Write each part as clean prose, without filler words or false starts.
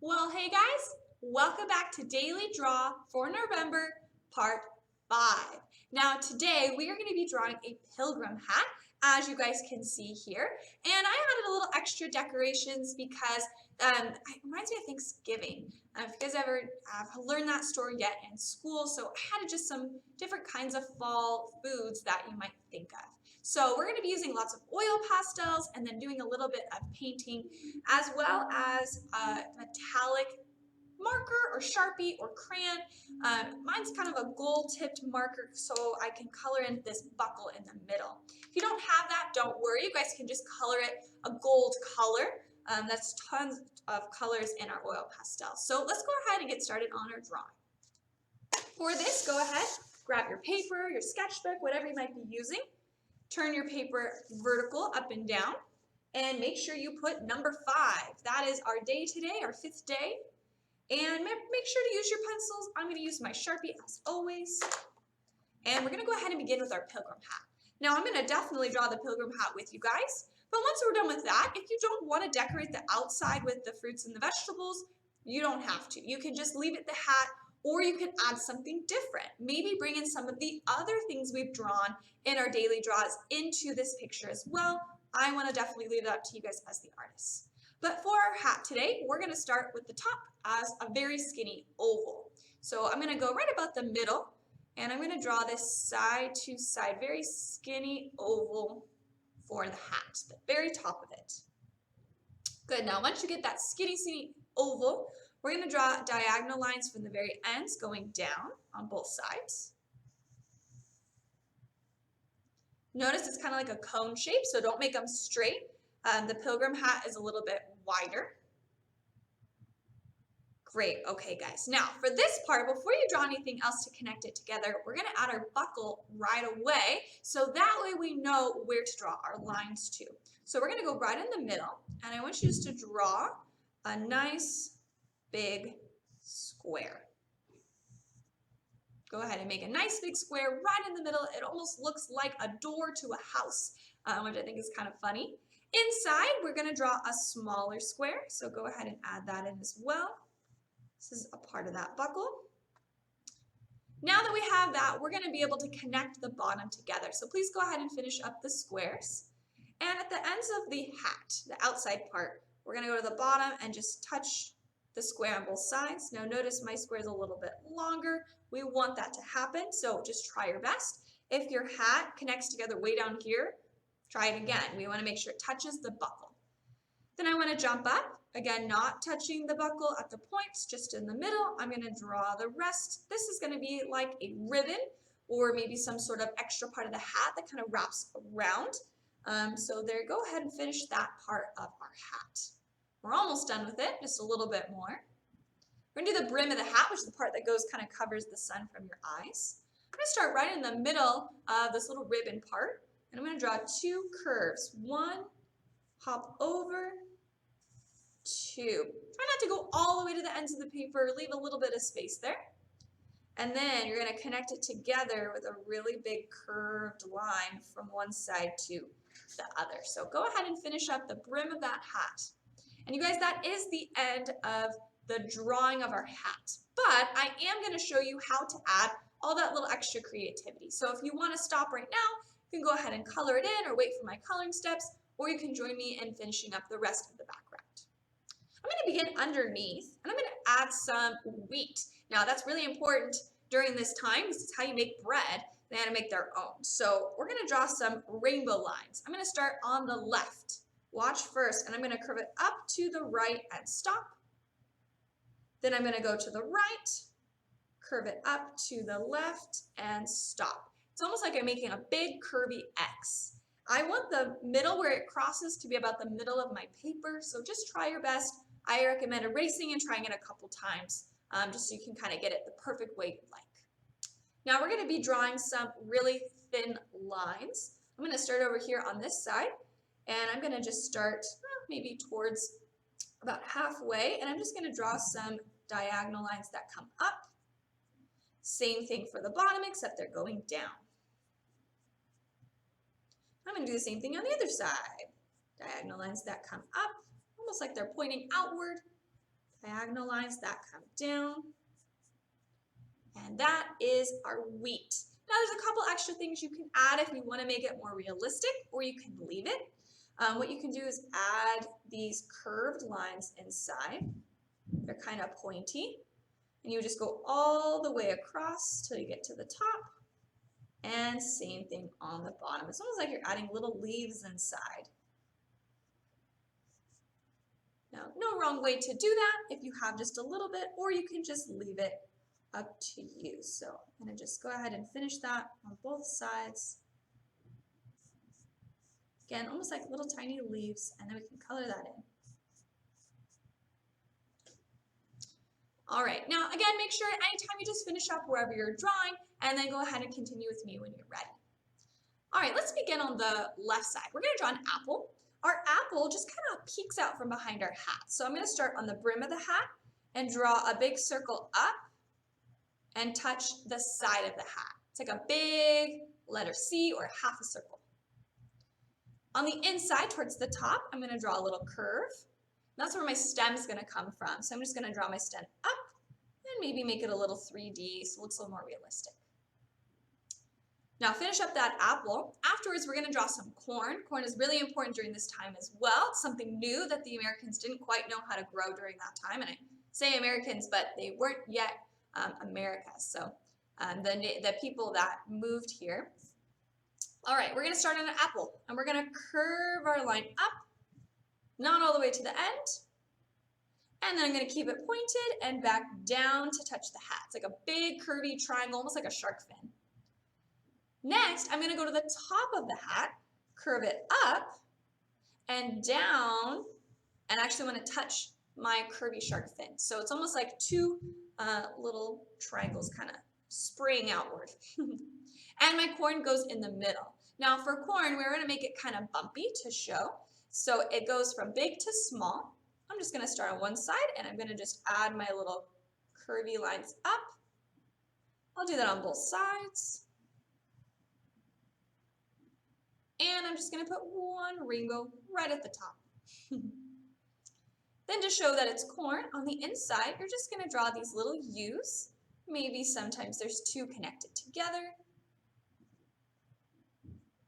Well, hey guys, welcome back to Daily Draw for November, part 5. Now, today we are going to be drawing a pilgrim hat, as you guys can see here. And I added a little extra decorations because it reminds me of Thanksgiving. If you guys ever have learned that story yet in school, so I added just some different kinds of fall foods that you might think of. So we're going to be using lots of oil pastels and then doing a little bit of painting as well as a metallic marker or sharpie or crayon. Mine's kind of a gold tipped marker so I can color in this buckle in the middle. If you don't have that, don't worry. You guys can just color it a gold color. That's tons of colors in our oil pastel. So let's go ahead and get started on our drawing. For this, go ahead, grab your paper, your sketchbook, whatever you might be using. Turn your paper vertical up and down. And make sure you put number 5. That is our day today, our 5th day. And make sure to use your pencils. I'm going to use my Sharpie as always. And we're going to go ahead and begin with our pilgrim hat. Now I'm going to definitely draw the pilgrim hat with you guys. But once we're done with that, if you don't want to decorate the outside with the fruits and the vegetables, you don't have to. You can just leave it the hat, or you can add something different. Maybe bring in some of the other things we've drawn in our daily draws into this picture as well. I want to definitely leave it up to you guys as the artists. But for our hat today, we're going to start with the top as a very skinny oval. So I'm going to go right about the middle, and I'm going to draw this side to side, very skinny oval for the hat, the very top of it. Good, now once you get that skinny oval, we're going to draw diagonal lines from the very ends going down on both sides. Notice it's kind of like a cone shape, so don't make them straight. The pilgrim hat is a little bit wider. Great, okay guys. Now for this part, before you draw anything else to connect it together, we're gonna add our buckle right away, so that way we know where to draw our lines to. So we're gonna go right in the middle, and I want you just to draw a nice big square. Go ahead and make a nice big square right in the middle. It almost looks like a door to a house, which I think is kind of funny. Inside, we're going to draw a smaller square, so go ahead and add that in as well. This is a part of that buckle. Now that we have that, we're going to be able to connect the bottom together. So please go ahead and finish up the squares. And at the ends of the hat, the outside part, we're going to go to the bottom and just touch the square on both sides. Now notice my square is a little bit longer. We want that to happen, so just try your best. If your hat connects together way down here, try it again. We want to make sure it touches the buckle. Then I want to jump up, again not touching the buckle at the points, just in the middle. I'm going to draw the rest. This is going to be like a ribbon or maybe some sort of extra part of the hat that kind of wraps around. So there, go ahead and finish that part of our hat. We're almost done with it, just a little bit more. We're going to do the brim of the hat, which is the part that goes kind of covers the sun from your eyes. I'm going to start right in the middle of this little ribbon part, and I'm going to draw 2 curves. 1, hop over, 2. Try not to go all the way to the ends of the paper, leave a little bit of space there. And then you're going to connect it together with a really big curved line from one side to the other. So go ahead and finish up the brim of that hat. And you guys, that is the end of the drawing of our hat. But I am going to show you how to add all that little extra creativity. So if you want to stop right now, you can go ahead and color it in or wait for my coloring steps, or you can join me in finishing up the rest of the background. I'm going to begin underneath, and I'm going to add some wheat. Now that's really important during this time. This is how you make bread. They had to make their own. So we're going to draw some rainbow lines. I'm going to start on the left. Watch first, and I'm going to curve it up to the right and stop. Then I'm going to go to the right, curve it up to the left, and stop. It's almost like I'm making a big curvy X. I want the middle where it crosses to be about the middle of my paper, so just try your best. I recommend erasing and trying it a couple times, just so you can kind of get it the perfect way you like. Now we're going to be drawing some really thin lines. I'm going to start over here on this side. And I'm going to just start maybe towards about halfway, and I'm just going to draw some diagonal lines that come up. Same thing for the bottom, except they're going down. I'm going to do the same thing on the other side. Diagonal lines that come up, almost like they're pointing outward. Diagonal lines that come down. And that is our wheat. Now there's a couple extra things you can add if you want to make it more realistic, or you can leave it. What you can do is add these curved lines inside. They're kind of pointy. And you just go all the way across till you get to the top. And same thing on the bottom. It's almost like you're adding little leaves inside. Now, no wrong way to do that if you have just a little bit, or you can just leave it up to you. So I'm going to just go ahead and finish that on both sides. Again, almost like little tiny leaves, and then we can color that in. All right, now again, make sure anytime you just finish up wherever you're drawing, and then go ahead and continue with me when you're ready. All right, let's begin on the left side. We're gonna draw an apple. Our apple just kind of peeks out from behind our hat. So I'm gonna start on the brim of the hat and draw a big circle up and touch the side of the hat. It's like a big letter C or half a circle. On the inside towards the top, I'm gonna draw a little curve. That's where my stem is gonna come from. So I'm just gonna draw my stem up and maybe make it a little 3D so it looks a little more realistic. Now finish up that apple. Afterwards, we're gonna draw some corn. Corn is really important during this time as well. It's something new that the Americans didn't quite know how to grow during that time. And I say Americans, but they weren't yet America. So the people that moved here. All right, we're gonna start on an apple and we're gonna curve our line up, not all the way to the end. And then I'm gonna keep it pointed and back down to touch the hat. It's like a big curvy triangle, almost like a shark fin. Next, I'm gonna go to the top of the hat, curve it up and down, and actually wanna touch my curvy shark fin. So it's almost like two little triangles kind of spraying outward. And my corn goes in the middle. Now for corn, we're gonna make it kind of bumpy to show. So it goes from big to small. I'm just gonna start on one side and I'm gonna just add my little curvy lines up. I'll do that on both sides. And I'm just gonna put one rainbow right at the top. Then to show that it's corn, on the inside, you're just gonna draw these little U's. Maybe sometimes there's two connected together.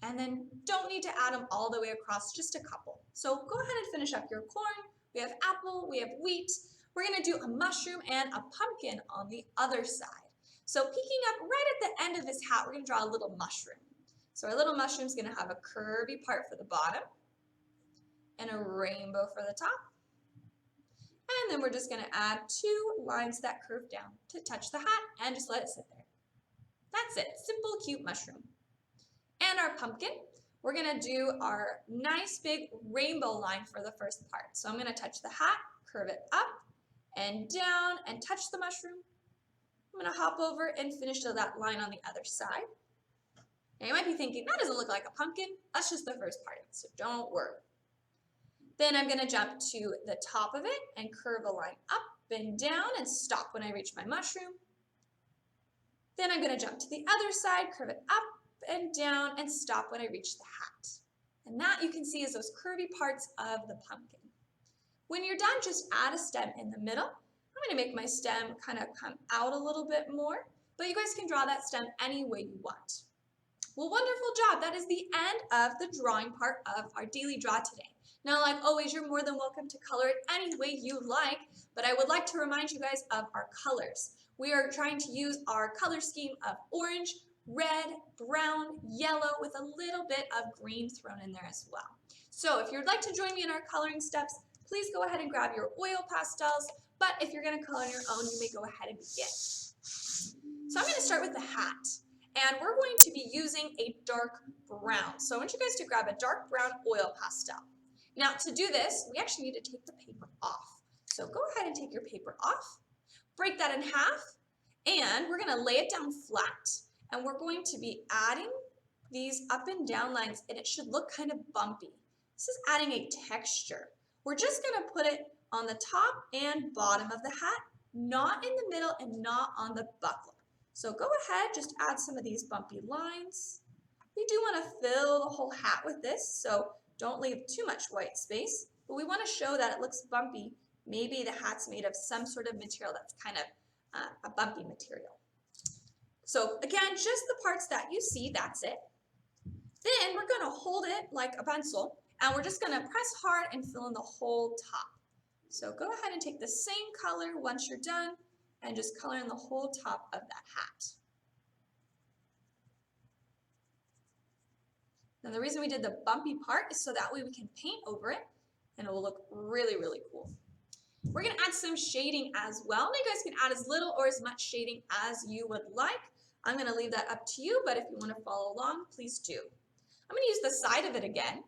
And then don't need to add them all the way across, just a couple. So go ahead and finish up your corn. We have apple, we have wheat. We're gonna do a mushroom and a pumpkin on the other side. So peeking up right at the end of this hat, we're gonna draw a little mushroom. So our little mushroom's gonna have a curvy part for the bottom and a rainbow for the top. And then we're just gonna add two lines that curve down to touch the hat and just let it sit there. That's it, simple, cute mushroom. And our pumpkin, we're gonna do our nice big rainbow line for the first part. So I'm gonna touch the hat, curve it up and down and touch the mushroom. I'm gonna hop over and finish that line on the other side. Now you might be thinking, that doesn't look like a pumpkin. That's just the first part of it, so don't worry. Then I'm gonna jump to the top of it and curve a line up and down and stop when I reach my mushroom. Then I'm gonna jump to the other side, curve it up and down and stop when I reach the hat. And that you can see is those curvy parts of the pumpkin. When you're done, just add a stem in the middle. I'm gonna make my stem kind of come out a little bit more, but you guys can draw that stem any way you want. Well, wonderful job. That is the end of the drawing part of our daily draw today. Now, like always, you're more than welcome to color it any way you like, but I would like to remind you guys of our colors. We are trying to use our color scheme of orange, red, brown, yellow with a little bit of green thrown in there as well. So if you'd like to join me in our coloring steps, please go ahead and grab your oil pastels, but if you're gonna color on your own, you may go ahead and begin. So I'm gonna start with the hat, and we're going to be using a dark brown. So I want you guys to grab a dark brown oil pastel. Now to do this, we actually need to take the paper off. So go ahead and take your paper off, break that in half, and we're gonna lay it down flat. And we're going to be adding these up and down lines, and it should look kind of bumpy. This is adding a texture. We're just gonna put it on the top and bottom of the hat, not in the middle and not on the buckle. So go ahead, just add some of these bumpy lines. We do wanna fill the whole hat with this, so don't leave too much white space, but we wanna show that it looks bumpy maybe the hat's made of some sort of material that's kind of a bumpy material. So again, just the parts that you see, that's it. Then we're gonna hold it like a pencil and we're just gonna press hard and fill in the whole top. So go ahead and take the same color once you're done and just color in the whole top of that hat. Now the reason we did the bumpy part is so that way we can paint over it and it will look really, really cool. We're gonna add some shading as well. You guys can add as little or as much shading as you would like. I'm gonna leave that up to you, but if you wanna follow along, please do. I'm gonna use the side of it again,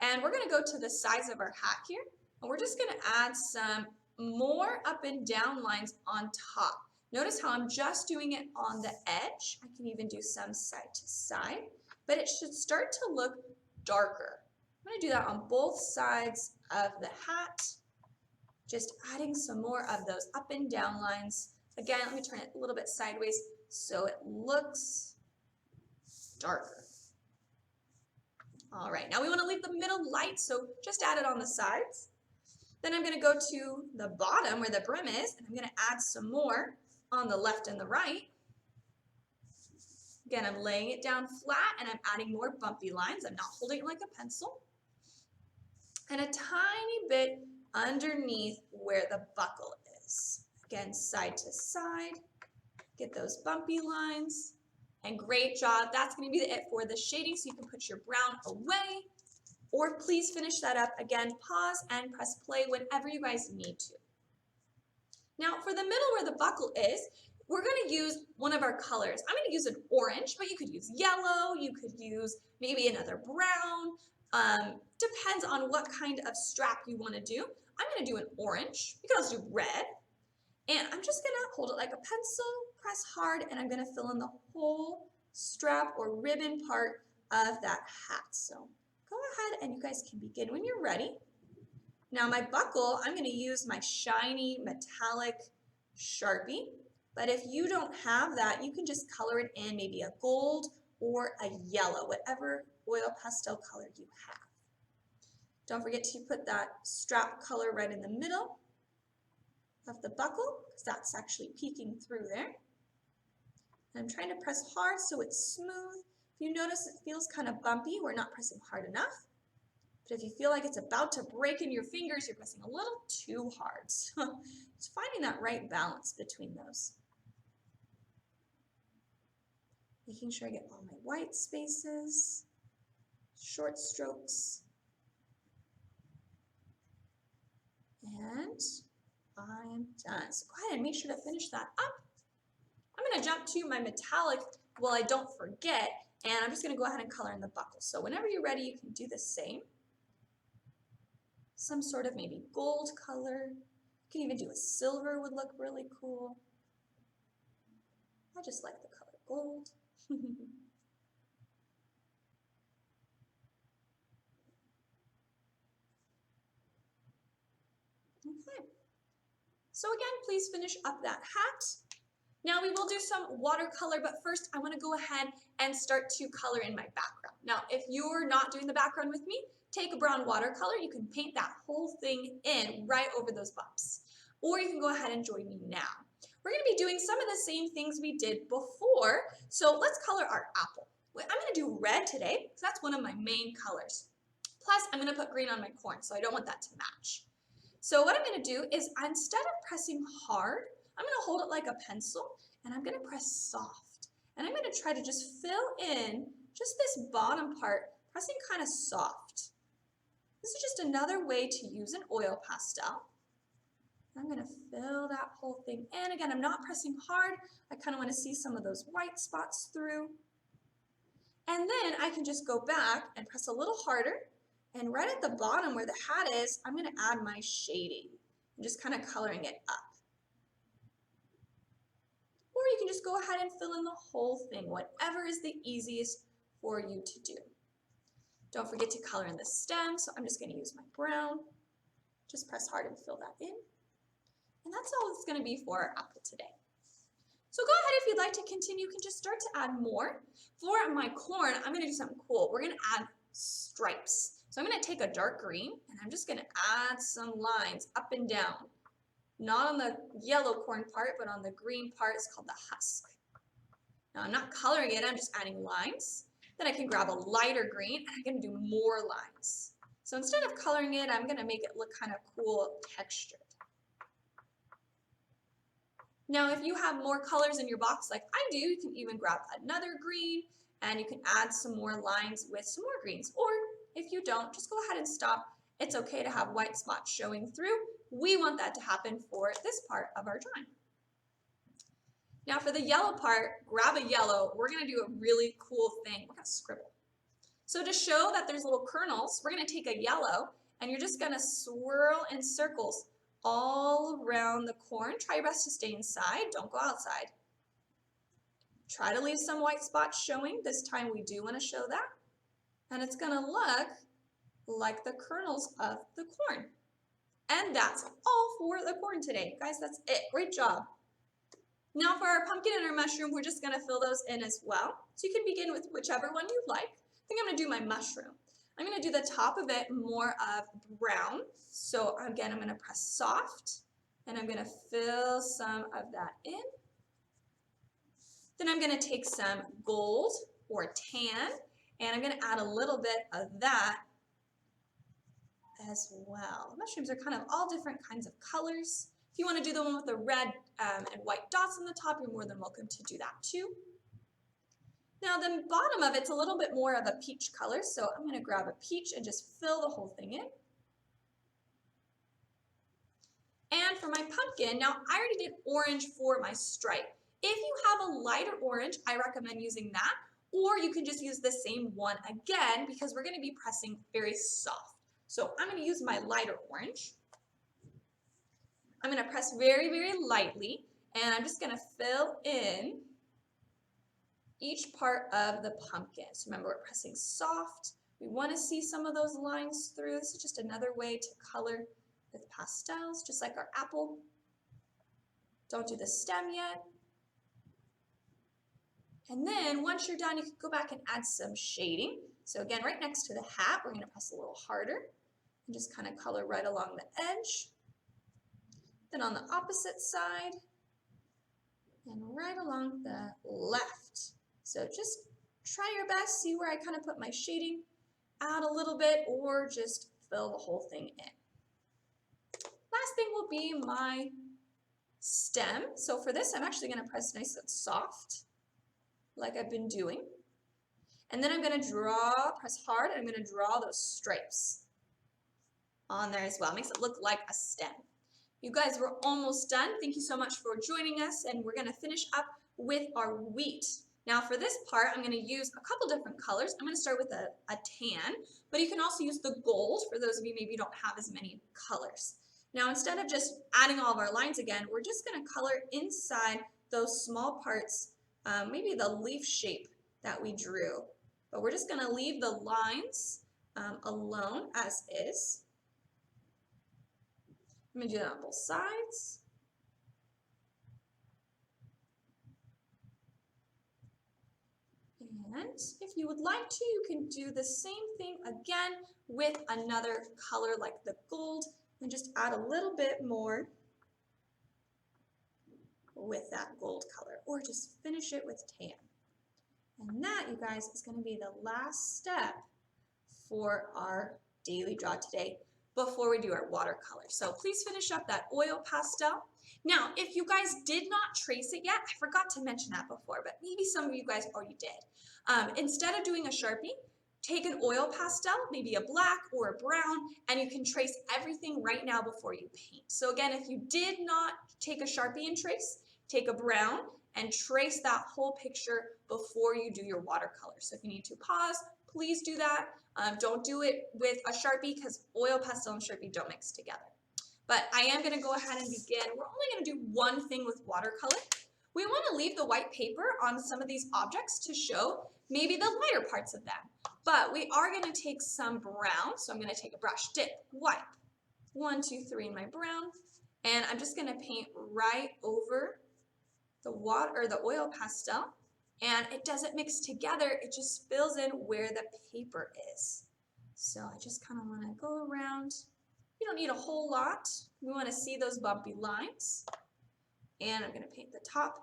and we're gonna go to the sides of our hat here, and we're just gonna add some more up and down lines on top. Notice how I'm just doing it on the edge. I can even do some side to side, but it should start to look darker. I'm gonna do that on both sides of the hat, just adding some more of those up and down lines. Again, let me turn it a little bit sideways so it looks darker. All right, now we want to leave the middle light, so just add it on the sides. Then I'm going to go to the bottom where the brim is, and I'm going to add some more on the left and the right. Again, I'm laying it down flat, and I'm adding more bumpy lines. I'm not holding it like a pencil. And a tiny bit underneath where the buckle is. Again, side to side. Get those bumpy lines, and great job. That's going to be it for the shading, so you can put your brown away, or please finish that up. Again, pause and press play whenever you guys need to. Now for the middle where the buckle is, we're going to use one of our colors. I'm going to use an orange, but you could use yellow, you could use maybe another brown, depends on what kind of strap you want to do. I'm going to do an orange. You can also do red. And I'm just gonna hold it like a pencil, press hard, and I'm gonna fill in the whole strap or ribbon part of that hat. So go ahead and you guys can begin when you're ready. Now my buckle, I'm gonna use my shiny metallic Sharpie, but if you don't have that, you can just color it in maybe a gold or a yellow, whatever oil pastel color you have. Don't forget to put that strap color right in the middle of the buckle, because that's actually peeking through there. And I'm trying to press hard so it's smooth. If you notice it feels kind of bumpy, we're not pressing hard enough. But if you feel like it's about to break in your fingers, you're pressing a little too hard. So it's finding that right balance between those. Making sure I get all my white spaces, short strokes. And I'm done. So go ahead and make sure to finish that up. I'm going to jump to my metallic while I don't forget, and I'm just going to go ahead and color in the buckle. So whenever you're ready, you can do the same. Some sort of maybe gold color. You can even do a silver, would look really cool. I just like the color gold. Okay. So again, please finish up that hat. Now we will do some watercolor, but first I want to go ahead and start to color in my background. Now, if you're not doing the background with me, take a brown watercolor. You can paint that whole thing in right over those bumps. Or you can go ahead and join me now. We're going to be doing some of the same things we did before. So let's color our apple. I'm going to do red today because that's one of my main colors. Plus, I'm going to put green on my corn, so I don't want that to match. So what I'm going to do is instead of pressing hard, I'm going to hold it like a pencil and I'm going to press soft. And I'm going to try to just fill in just this bottom part, pressing kind of soft. This is just another way to use an oil pastel. I'm going to fill that whole thing in. Again, I'm not pressing hard. I kind of want to see some of those white spots through. And then I can just go back and press a little harder. And right at the bottom where the hat is, I'm going to add my shading. I'm just kind of coloring it up. Or you can just go ahead and fill in the whole thing, whatever is the easiest for you to do. Don't forget to color in the stem, so I'm just going to use my brown. Just press hard and fill that in. And that's all it's going to be for our apple today. So go ahead, if you'd like to continue, you can just start to add more. For my corn, I'm going to do something cool. We're going to add stripes. So I'm going to take a dark green and I'm just going to add some lines up and down. not on the yellow corn part, but on the green part. It's called the husk. Now I'm not coloring it, I'm just adding lines. Then I can grab a lighter green and I'm going to do more lines. So instead of coloring it, I'm going to make it look kind of cool textured. Now if you have more colors in your box like I do, you can even grab another green and you can add some more lines with some more greens. Or if you don't, just go ahead and stop. It's okay to have white spots showing through. We want that to happen for this part of our drawing. Now for the yellow part, grab a yellow. We're going to do a really cool thing. We're going to scribble. So to show that there's little kernels, we're going to take a yellow and you're just going to swirl in circles all around the corn. Try your best to stay inside. Don't go outside. Try to leave some white spots showing. This time we do want to show that. And it's going to look like the kernels of the corn. And that's all for the corn today. Guys, that's it. Great job. Now for our pumpkin and our mushroom, we're just going to fill those in as well. So you can begin with whichever one you like. I think I'm going to do my mushroom. I'm going to do the top of it more of brown. So again, I'm going to press soft and I'm going to fill some of that in. Then I'm going to take some gold or tan and I'm going to add a little bit of that as well. Mushrooms are kind of all different kinds of colors. If you want to do the one with the red and white dots on the top, you're more than welcome to do that too. Now the bottom of it's a little bit more of a peach color, so I'm going to grab a peach and just fill the whole thing in. And for my pumpkin, now I already did orange for my stripe. If you have a lighter orange, I recommend using that, or you can just use the same one again because we're going to be pressing very soft. So I'm going to use my lighter orange. I'm going to press very, very lightly, and I'm just going to fill in each part of the pumpkin. So remember, we're pressing soft. We want to see some of those lines through. This is just another way to color with pastels, just like our apple. Don't do the stem yet. And then once you're done, you can go back and add some shading. So again, right next to the hat, we're going to press a little harder and just kind of color right along the edge. Then on the opposite side and right along the left. So just try your best, see where I kind of put my shading, add a little bit, or just fill the whole thing in. Last thing will be my stem. So for this, I'm actually going to press nice and soft, like I've been doing. And then I'm going to press hard, and I'm going to draw those stripes on there as well. It makes it look like a stem. You guys, we're almost done. Thank you so much for joining us, and we're going to finish up with our wheat. Now for this part, I'm going to use a couple different colors. I'm going to start with a tan, but you can also use the gold for those of you maybe don't have as many colors. Now instead of just adding all of our lines again, we're just going to color inside those small parts, maybe the leaf shape that we drew. But we're just going to leave the lines alone as is. I'm going to do that on both sides. And if you would like to, you can do the same thing again with another color like the gold and just add a little bit more with that gold color, or just finish it with tan. And that, you guys, is going to be the last step for our daily draw today before we do our watercolor. So please finish up that oil pastel. Now, if you guys did not trace it yet, I forgot to mention that before, but maybe some of you guys already did. Instead of doing a Sharpie, take an oil pastel, maybe a black or a brown, and you can trace everything right now before you paint. So again, if you did not take a Sharpie and trace, take a brown and trace that whole picture before you do your watercolor. So if you need to pause, please do that. Don't do it with a Sharpie because oil pastel and Sharpie don't mix together. But I am going to go ahead and begin. We're only going to do one thing with watercolor. We want to leave the white paper on some of these objects to show maybe the lighter parts of them. But we are going to take some brown. So I'm going to take a brush, dip, wipe. 1, 2, 3 in my brown. And I'm just going to paint right over the water or the oil pastel. And it doesn't mix together. It just fills in where the paper is. So I just kind of want to go around You don't need a whole lot. We want to see those bumpy lines. And I'm going to paint the top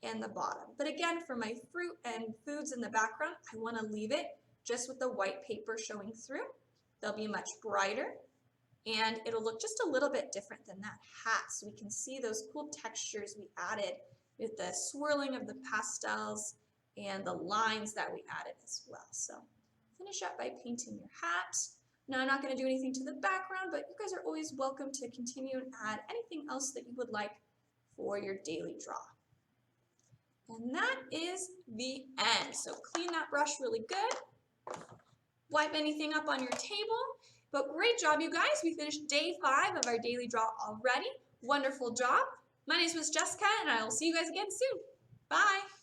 and the bottom. But again, for my fruit and foods in the background, I want to leave it just with the white paper showing through. They'll be much brighter and it'll look just a little bit different than that hat. So we can see those cool textures we added with the swirling of the pastels and the lines that we added as well. So finish up by painting your hat. Now I'm not going to do anything to the background, but you guys are always welcome to continue and add anything else that you would like for your daily draw. And that is the end. So clean that brush really good. Wipe anything up on your table. But great job, you guys. We finished day 5 of our daily draw already. Wonderful job. My name is Miss Jessica, and I will see you guys again soon. Bye.